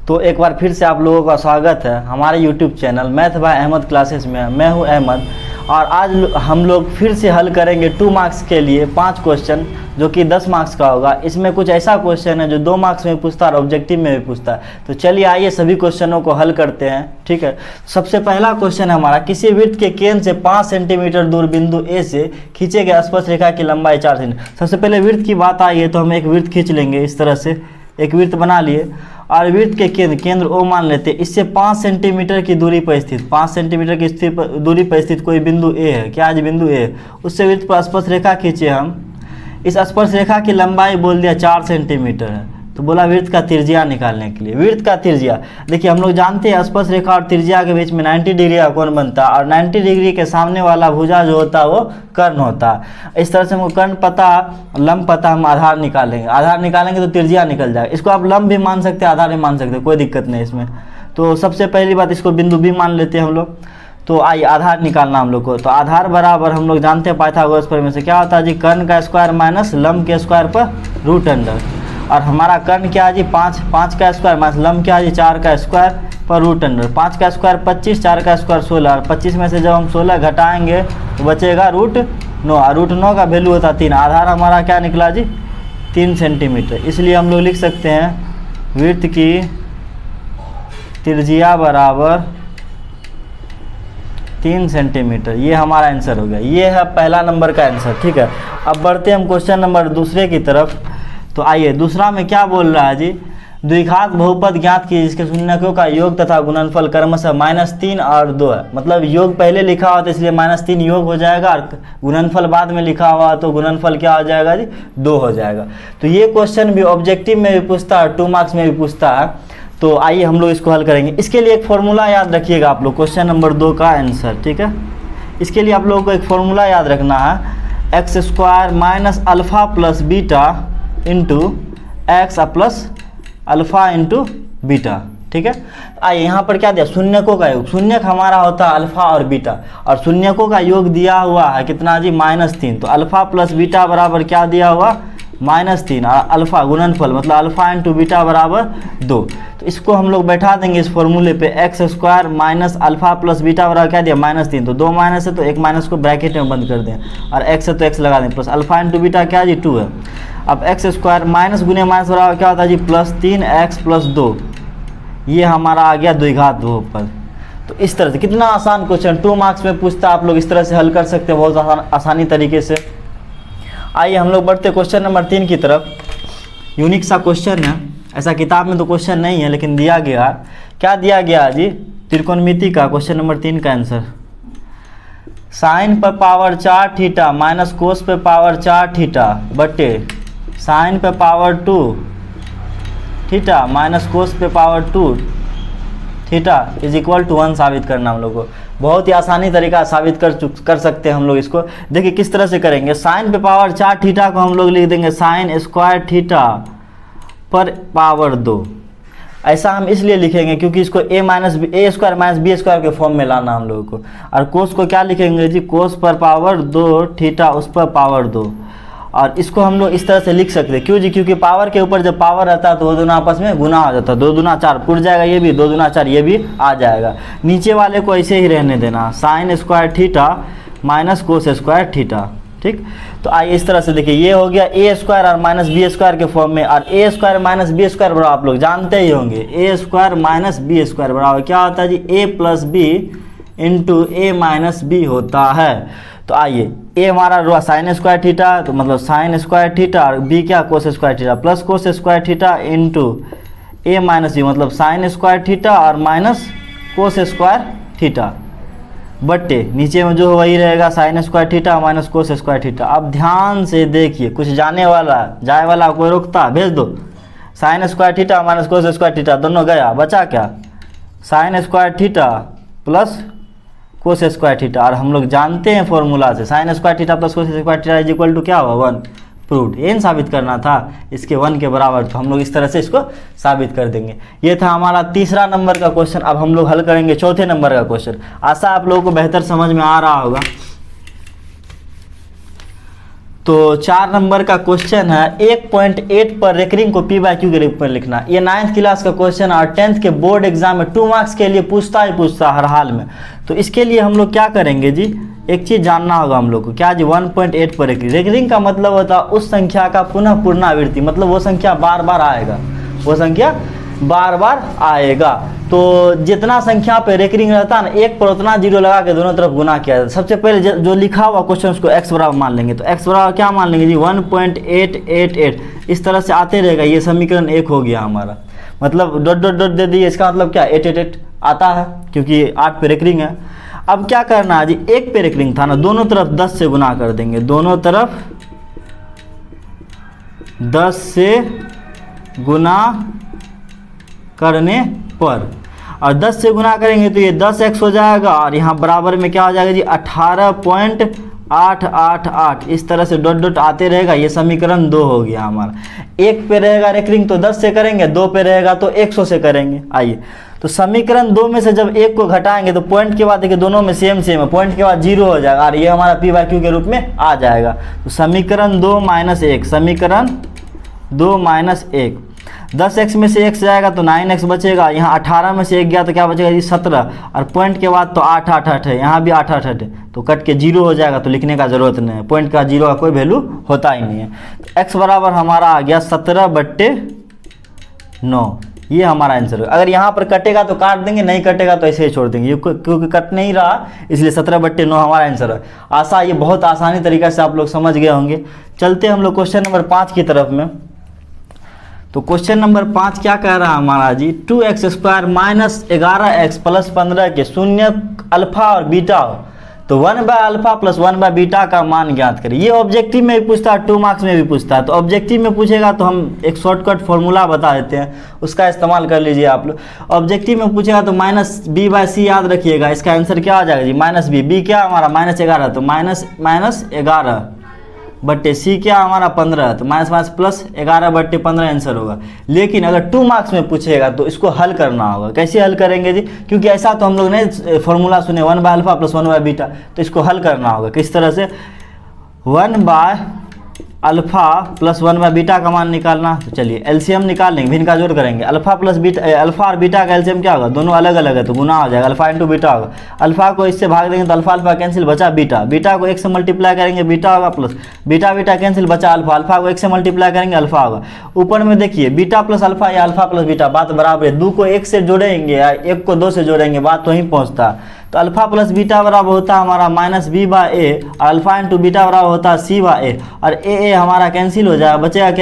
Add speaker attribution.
Speaker 1: तो एक बार फिर से आप लोगों का स्वागत है हमारे YouTube channel math by Ahmad classes में। मैं हूं अहमद और आज हम लोग फिर से हल करेंगे 2 मार्क्स के लिए 5 क्वेश्चन जो कि 10 मार्क्स का होगा। इसमें कुछ ऐसा क्वेश्चन है जो 2 मार्क्स में पूछता है और ऑब्जेक्टिव में भी पूछता है। तो चलिए आइए सभी क्वेश्चनों को हल करते हैं। ठीक है, सबसे पहला क्वेश्चन है हमारा, किसी वृत्त के केंद्र से 5 सेंटीमीटर दूर बिंदु ए से खींचे गए स्पर्श रेखा की लंबाई 4 सेंटीमीटर। सबसे पहले वृत्त की बात आई है तो हम एक वृत्त खींच लेंगे। इस तरह से एक वृत्त बना लिए और वृत्त के केंद्र ओ मान लेते हैं। इससे 5 सेंटीमीटर की दूरी पर स्थित 5 सेंटीमीटर की दूरी पर स्थित कोई बिंदु ए है। क्या आज बिंदु ए है, उससे वृत्त पर स्पर्श रेखा खींचे हम। इस स्पर्श रेखा की लंबाई बोल दिया 4 सेंटीमीटर है। तो बोला वृत्त का त्रिज्या निकालने के लिए। वृत्त का त्रिज्या देखिए, हम लोग जानते हैं स्पर्श रेखा और त्रिज्या के बीच में 90 डिग्री का कोण बनता है और 90 डिग्री के सामने वाला भुजा जो होता है वो कर्ण होता है। इस तरह से हमको कर्ण पता, लंब पता, हम आधार निकालेंगे। आधार निकालेंगे तो त्रिज्या निकल जाएगा। इसको आप लंब भी मान सकते हैं, आधार भी मान सकते हैं, कोई दिक्कत नहीं इसमें। तो सबसे पहली बात, इसको बिंदु बी मान लेते हैं हम लोग। तो आइए आधार निकालना हम लोग को। तो आधार बराबर हम लोग जानते हैं पाइथागोरस प्रमेय से क्या होता है जी, कर्ण का स्क्वायर माइनस लंब के स्क्वायर पर रूट अंडर। और हमारा कर्ण क्या है जी 5 का स्क्वायर माइनस लंब क्या है जी 4 का स्क्वायर पर रूट अंडर। 5 का स्क्वायर 25, 4 का स्क्वायर 16 और 25 में से जब हम 16 घटाएंगे तो बचेगा रूट 9 और रूट 9 का वैल्यू होता है 3। आधार हमारा क्या निकला जी 3 सेंटीमीटर। इसलिए हम लोग लिख सकते हैं वृत्त की त्रिज्या बराबर 3 सेंटीमीटर। ये हमारा आंसर हो गया। ये है पहला नंबर का आंसर। ठीक है, अब बढ़ते हैं हम क्वेश्चन नंबर दूसरे की तरफ। तो आइए दूसरा में क्या बोल रहा है जी, द्विघात बहुपद ज्ञात की जिसके शून्यकों का योग तथा गुणनफल क्रमशः -3 और 2 है। मतलब योग पहले लिखा हुआ तो इसलिए -3 योग हो जाएगा और गुणनफल बाद में लिखा हुआ तो गुणनफल क्या हो जाएगा जी 2 हो जाएगा। तो ये क्वेश्चन भी ऑब्जेक्टिव में भी पूछता है, 2 मार्क्स में भी पूछता है। तो आइए हम लोग इसको हल करेंगे। इसके लिए एक फॉर्मूला याद रखिएगा आप लोग, क्वेश्चन नंबर 2 का आंसर। ठीक है, इसके लिए आप लोगों को एक फॉर्मूला याद रखना है, x² minus alpha plus beta into x plus alpha into beta. ठीक है, आइए यहाँ पर क्या दिया, शून्यकों का योग। शून्यक हमारा होता है अल्फ़ा और बीटा और शून्यकों का योग दिया हुआ है कितना जी -3। तो अल्फ़ा प्लस बीटा बराबर क्या दिया हुआ -3 और अल्फ़ा गुणनफल मतलब अल्फ़ा इंटू बीटा बराबर 2। तो इसको हम लोग बैठा देंगे इस फॉर्मूले पे, x² minus alpha plus beta बराबर क्या दिया -3। तो 2 माइनस है तो एक माइनस को ब्रैकेट में बंद कर दें और x है तो x लगा दें प्लस अल्फ़ा इंटू बीटा क्या जी 2 है। अब x² माइनस गुने माइनस बराबर क्या होता है जी +3x + 2। ये हमारा आ गया द्विघात बहुपद। तो इस तरह से कितना आसान क्वेश्चन 2 मार्क्स में पूछता है, आप लोग इस तरह से हल कर सकते हैं बहुत आसानी तरीके से। आइए हम लोग बढ़ते क्वेश्चन नंबर 3 की तरफ। यूनिक सा क्वेश्चन है, ऐसा किताब में तो क्वेश्चन नहीं है लेकिन दिया गया। क्या दिया गया जी, त्रिकोणमिति का क्वेश्चन नंबर 3 का आंसर, साइन पर पावर 4 थीटा माइनस कोस पे पावर 4 थीटा बटे साइन पे पावर 2 थीटा माइनस कोस पे power 2 theta is equal to 1 साबित करना हम लोग को। बहुत ही आसानी तरीका साबित कर सकते हैं हम लोग इसको। देखिए किस तरह से करेंगे, साइन पे पावर 4 थीटा को हम लोग लिख देंगे साइन स्क्वायर थीटा पर पावर 2। ऐसा हम इसलिए लिखेंगे क्योंकि इसको a square minus B square के फॉर्म में लाना हम लोगों को। और कोस को क्या लिखेंगे जी, कोस पर पावर 2 थीटा उस पर पावर 2। और इसको हम लोग इस तरह से लिख सकते हैं, क्यों जी, क्योंकि पावर के ऊपर जब पावर रहता है तो 2 दूना आपस में गुना हो जाता है। 2 दूना 4 पुट जाएगा, ये भी 2 दूना 4 ये भी आ जाएगा। नीचे वाले को ऐसे ही रहने देना, sign square theta minus cos square theta. ठीक, तो आइए इस तरह से देखिए, ये हो गया a² और माइनस बी स्क्वायर के फॉर्म में। और a² माइनस बी स्क्वायर बराबर आप लोग जानते ही होंगे, a² माइनस बी स्क्वायर बराबर क्या होता है जी a plus B into a minus B होता है। तो आइए a हमारा रो साइन स्क्वायर थीटा, तो मतलब साइन स्क्वायर थीटा और b क्या cos square theta plus cos square theta into a minus B मतलब साइन स्क्वायर थीटा और माइनस कोस स्क्वायर थीटा बट्टे नीचे में जो वही रहेगा sine square theta minus cos square theta. अब ध्यान से देखिए, कुछ जाने वाला जाए वाला कोई रोकता, भेज दो। Sine square theta minus cos square theta दोनों गया, बचा क्या sine square theta plus cos square theta. और हम लोग जानते हैं फॉर्मूला से sine square theta plus cos square theta is equal to क्या हुआ 1। प्रूव्ड, ये साबित करना था इसके 1 के बराबर। तो हम लोग इस तरह से इसको साबित कर देंगे। ये था हमारा तीसरा नंबर का क्वेश्चन। अब हम लोग हल करेंगे चौथे नंबर का क्वेश्चन। आशा आप लोगों को बेहतर समझ में आ रहा होगा। तो 4 नंबर का क्वेश्चन है 1.8 पर रेकरिंग को पी बाई क्यू के रूप में लिखना। ये 9th क्लास का क्वेश्चन और 10th के बोर्ड एग्जाम में 2 मार्क्स के लिए पूछता ही पूछता हर हाल में। तो इसके लिए हम लोग क्या करेंगे जी, एक चीज़ जानना होगा हम लोग को, क्या जी 1.8 पर रेकरिंग। रेकरिंग का मतलब होता है उस संख्या का पुनः पुनरावृत्ति, मतलब वो संख्या बार बार आएगा, वो संख्या बार बार आएगा। तो जितना संख्या पे रेकरिंग रहता है ना, एक पर उतना जीरो लगा के दोनों तरफ गुना किया जाता है। सबसे पहले जो लिखा हुआ क्वेश्चन उसको x बराबर मान लेंगे। तो x बराबर क्या मान लेंगे जी 1.888, इस तरह से आते रहेगा। ये समीकरण 1 हो गया हमारा, मतलब डॉट डॉट डॉट दे दिए, इसका मतलब क्या 888 आता है क्योंकि 8 पे रेकरिंग है। अब क्या करना है जी, एक पे रेकरिंग था ना, दोनों तरफ 10 से गुना कर देंगे, दोनों तरफ 10 से गुना करने पर, और 10 से गुना करेंगे तो ये 10x हो जाएगा, और यहाँ बराबर में क्या हो जाएगा जी 18.888। इस तरह से डॉट डॉट आते रहेगा। ये समीकरण 2 हो गया हमारा। 1 पे रहेगा रेकरिंग तो 10 से करेंगे, 2 पे रहेगा तो 100 से करेंगे। आइए, तो समीकरण 2 में से जब 1 को घटाएंगे तो पॉइंट के बाद देखिए दोनों में सेम सेम है, पॉइंट के बाद 0 हो जाएगा और ये हमारा पी बाई क्यू के रूप में आ जाएगा। तो समीकरण 2 माइनस 1, समीकरण 2 माइनस 1, 10x में से x जाएगा तो 9x बचेगा। यहाँ 18 में से 1 गया तो क्या बचेगा जी 17, और पॉइंट के बाद तो 8 8 8 है, यहाँ भी 8 8 8 है, तो कट के 0 हो जाएगा। तो लिखने का ज़रूरत नहीं है, पॉइंट का 0 का कोई वैल्यू होता ही नहीं है। तो x बराबर हमारा आ गया 17/9, ये हमारा आंसर है। अगर यहाँ पर कटेगा तो काट देंगे, नहीं कटेगा तो ऐसे ही छोड़ देंगे, क्योंकि कट नहीं रहा इसलिए 17/9 हमारा आंसर है। ये बहुत आसानी तरीके से आप लोग समझ गए होंगे। चलते हम लोग क्वेश्चन नंबर 5 की तरफ में। तो क्वेश्चन नंबर 5 क्या कह रहा है हमारा जी, 2x² माइनस 11x प्लस 15 के शून्य अल्फा और बीटा हो तो 1/अल्फा प्लस 1/बीटा का मान ज्ञात करें। ये ऑब्जेक्टिव में भी पूछता है, 2 मार्क्स में भी पूछता है। तो ऑब्जेक्टिव में पूछेगा तो हम एक शॉर्टकट फॉर्मूला बता देते हैं, उसका इस्तेमाल कर लीजिए आप लोग। ऑब्जेक्टिव में पूछेगा तो -b/c याद रखिएगा, इसका आंसर क्या आ जाएगा जी -b। b क्या हमारा -11, तो -11 बट्टे सी क्या हमारा 15, तो माइनस प्लस 11/15 आंसर होगा। लेकिन अगर 2 मार्क्स में पूछेगा तो इसको हल करना होगा। कैसे हल करेंगे जी, क्योंकि ऐसा तो हम लोग ने फॉर्मूला सुने 1/अल्फा प्लस 1/बीटा, तो इसको हल करना होगा किस तरह से, 1/अल्फा प्लस 1/बीटा का मान निकालना। तो चलिए एलसीएम निकाल लेंगे, भिन्न का जोड़ करेंगे। अल्फा और बीटा का एलसीएम क्या होगा, दोनों अलग अलग है तो गुना हो जाएगा, अल्फा इंटू बीटा होगा। अल्फा को इससे भाग देंगे तो अल्फा अल्फा कैंसिल, बचा बीटा। बीटा को 1 से मल्टीप्लाई करेंगे बीटा होगा, प्लस बीटा बीटा कैंसिल, बचा अल्फा। अल्फा को 1 से मल्टीप्लाई करेंगे अल्फा होगा। ऊपर में देखिए बीटा प्लस अल्फा या अल्फा प्लस बीटा, बात बराबर है। 2 को 1 से जोड़ेंगे या 1 को 2 से जोड़ेंगे, बात तो वहीं पहुँचता है। तो अल्फा प्लस बीटा बराबर होता है हमारा -b/a, और अल्फा इंटू बीटा बराबर होता है c/a, और a हमारा कैंसिल हो जाएगा, बचेगा क्या